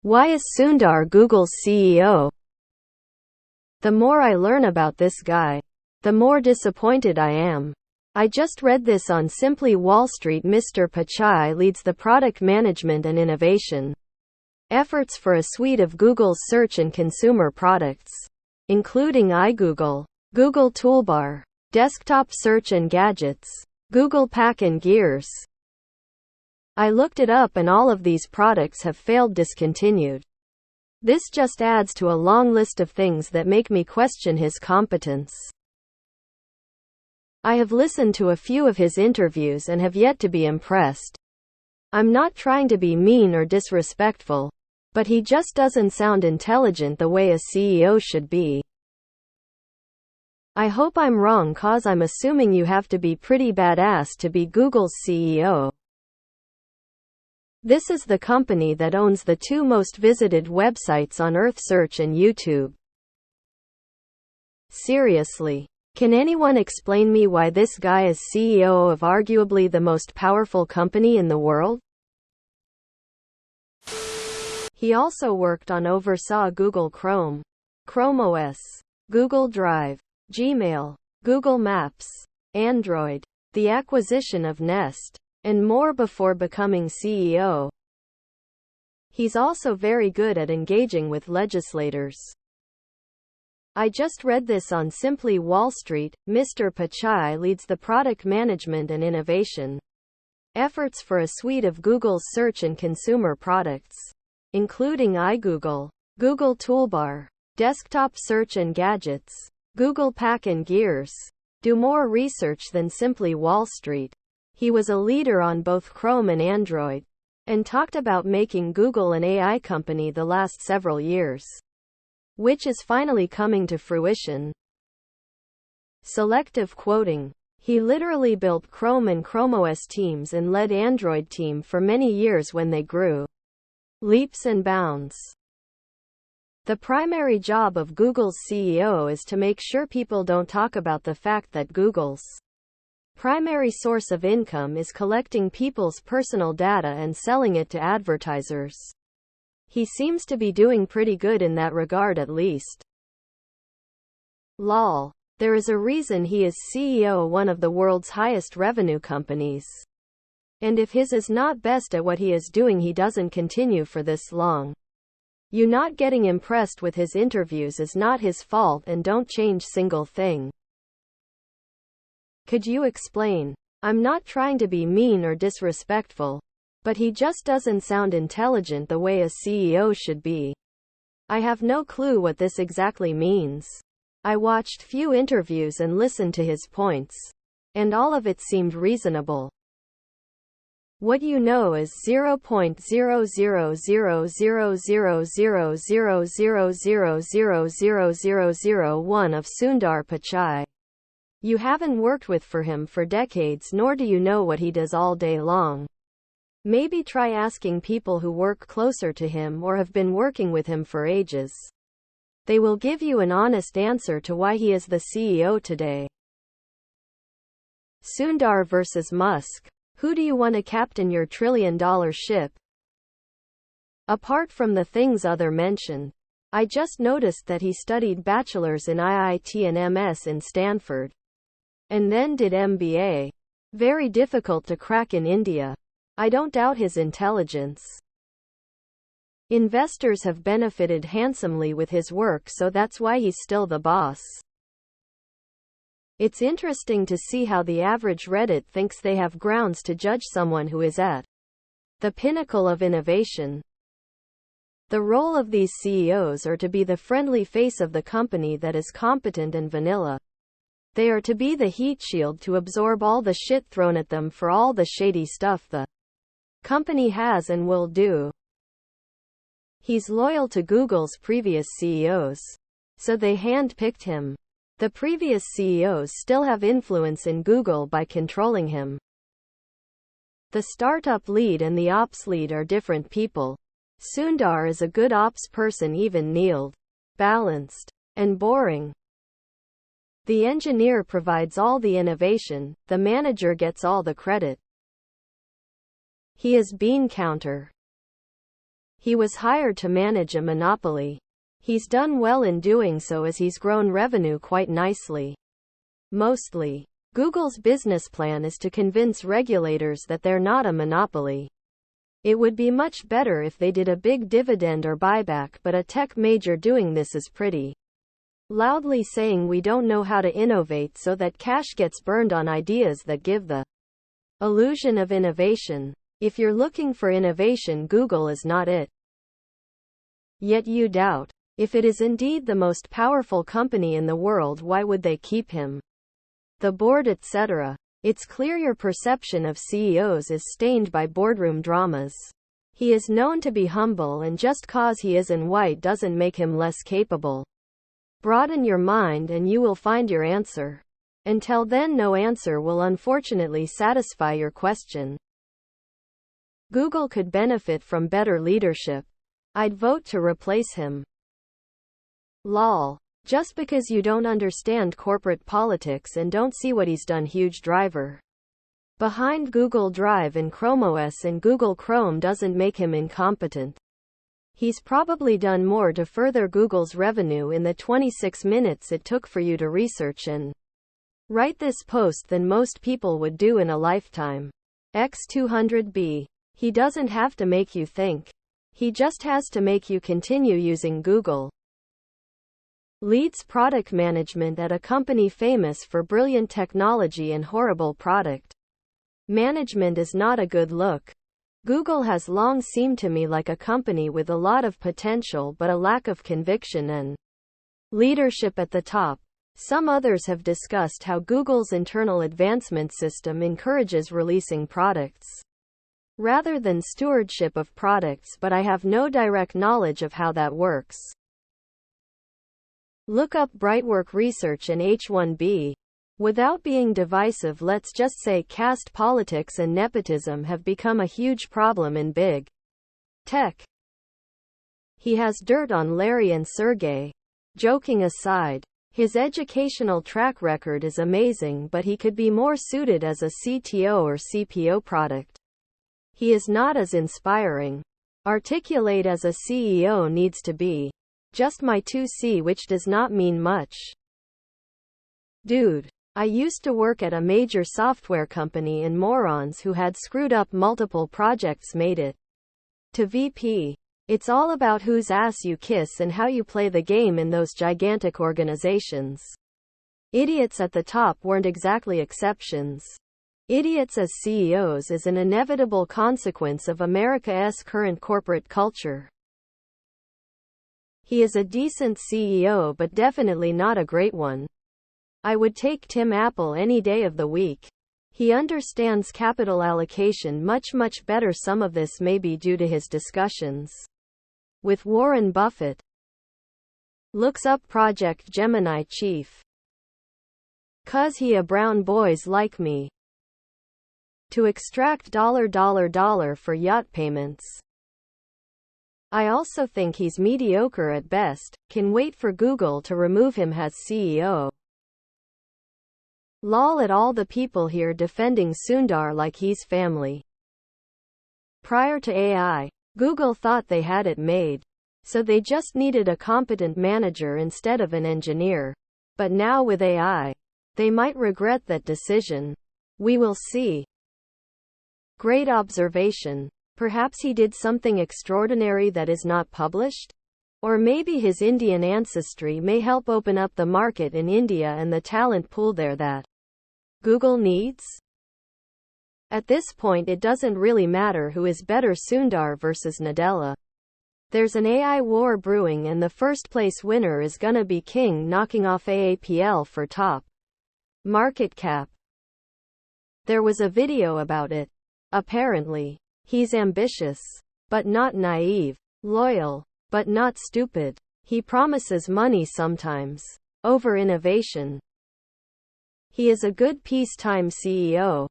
Why is Sundar Googles CEO? The more I learn about this guy, the more disappointed I am. I just read this on Simply Wall Street. Mr. Pichai leads the product management and innovation efforts for a suite of Google's search and consumer products, including iGoogle, Google Toolbar, desktop search and gadgets, Google Pack and Gears. I looked it up and all of these products have failed, discontinued. This just adds to a long list of things that make me question his competence. I have listened to a few of his interviews and have yet to be impressed. I'm not trying to be mean or disrespectful, but he just doesn't sound intelligent the way a CEO should be. I hope I'm wrong, cause I'm assuming you have to be pretty badass to be Google's CEO. This is the company that owns the two most visited websites on Earth, search and YouTube. Seriously. Can anyone explain me why this guy is CEO of arguably the most powerful company in the world? He also oversaw Google Chrome, Chrome OS, Google Drive, Gmail, Google Maps, Android, the acquisition of Nest, and more before becoming CEO. He's also very good at engaging with legislators. I just read this on Simply Wall Street. Mr. Pichai leads the product management and innovation efforts for a suite of Google's search and consumer products, including iGoogle, Google Toolbar, desktop search and gadgets, Google Pack and Gears. Do more research than Simply Wall Street. He was a leader on both Chrome and Android, and talked about making Google an AI company the last several years, which is finally coming to fruition. Selective quoting. He literally built Chrome and Chrome OS teams and led Android team for many years when they grew leaps and bounds. The primary job of Google's CEO is to make sure people don't talk about the fact that Google's primary source of income is collecting people's personal data and selling it to advertisers. He seems to be doing pretty good in that regard, at least. Lol. There is a reason he is CEO of one of the world's highest revenue companies. And if his is not best at what he is doing, he doesn't continue for this long. You not getting impressed with his interviews is not his fault, and don't change single thing. Could you explain? I'm not trying to be mean or disrespectful, but he just doesn't sound intelligent the way a CEO should be. I have no clue what this exactly means. I watched few interviews and listened to his points, and all of it seemed reasonable. What you know is 0.0000000000000001 of Sundar Pichai. You haven't worked with him for decades, nor do you know what he does all day long. Maybe try asking people who work closer to him or have been working with him for ages. They will give you an honest answer to why he is the CEO today. Sundar versus Musk. Who do you want to captain your trillion-dollar ship? Apart from the things other mentioned, I just noticed that he studied bachelor's in IIT and MS in Stanford, and then did MBA. Very difficult to crack in India. I don't doubt his intelligence. Investors have benefited handsomely with his work, so that's why he's still the boss. It's interesting to see how the average Reddit thinks they have grounds to judge someone who is at the pinnacle of innovation. The role of these CEOs are to be the friendly face of the company that is competent and vanilla. They are to be the heat shield to absorb all the shit thrown at them for all the shady stuff the company has and will do. He's loyal to Google's previous CEOs, so they hand-picked him. The previous CEOs still have influence in Google by controlling him. The startup lead and the ops lead are different people. Sundar is a good ops person, even-keeled, balanced, and boring. The engineer provides all the innovation, the manager gets all the credit. He is bean counter. He was hired to manage a monopoly. He's done well in doing so as he's grown revenue quite nicely. Mostly. Google's business plan is to convince regulators that they're not a monopoly. It would be much better if they did a big dividend or buyback, but a tech major doing this is pretty loudly saying we don't know how to innovate, so that cash gets burned on ideas that give the illusion of innovation. If you're looking for innovation, Google is not it. Yet you doubt. If it is indeed the most powerful company in the world, why would they keep him? The board, etc. It's clear your perception of CEOs is stained by boardroom dramas. He is known to be humble, and just cause he isn't white doesn't make him less capable. Broaden your mind and you will find your answer. Until then, no answer will unfortunately satisfy your question. Google could benefit from better leadership. I'd vote to replace him. Lol. Just because you don't understand corporate politics and don't see what he's done, huge driver behind Google Drive and Chrome OS and Google Chrome doesn't make him incompetent. He's probably done more to further Google's revenue in the 26 minutes it took for you to research and write this post than most people would do in a lifetime. X200B. He doesn't have to make you think. He just has to make you continue using Google. Leads product management at a company famous for brilliant technology and horrible product management is not a good look. Google has long seemed to me like a company with a lot of potential but a lack of conviction and leadership at the top. Some others have discussed how Google's internal advancement system encourages releasing products rather than stewardship of products, but I have no direct knowledge of how that works. Look up Brightwork Research and H1B. Without being divisive, let's just say caste politics and nepotism have become a huge problem in big tech. He has dirt on Larry and Sergey. Joking aside, his educational track record is amazing, but he could be more suited as a CTO or CPO product. He is not as inspiring. Articulate as a CEO needs to be. Just my 2C, which does not mean much. Dude. I used to work at a major software company and morons who had screwed up multiple projects made it to VP. It's all about whose ass you kiss and how you play the game in those gigantic organizations. Idiots at the top weren't exactly exceptions. Idiots as CEOs is an inevitable consequence of America's current corporate culture. He is a decent CEO, but definitely not a great one. I would take Tim Apple any day of the week. He understands capital allocation much better. Some of this may be due to his discussions with Warren Buffett. Looks up Project Gemini chief. 'Cause he a brown boys like me. To extract $$ for yacht payments. I also think he's mediocre at best. Can wait for Google to remove him as CEO. Lol at all the people here defending Sundar like he's family. Prior to AI, Google thought they had it made. So they just needed a competent manager instead of an engineer. But now with AI, they might regret that decision. We will see. Great observation. Perhaps he did something extraordinary that is not published? Or maybe his Indian ancestry may help open up the market in India and the talent pool there that Google needs? At this point, it doesn't really matter who is better, Sundar versus Nadella. There's an AI war brewing and the first place winner is gonna be King, knocking off AAPL for top market cap. There was a video about it. Apparently, he's ambitious, but not naive, loyal, but not stupid. He promises money sometimes, over innovation. He is a good peacetime CEO.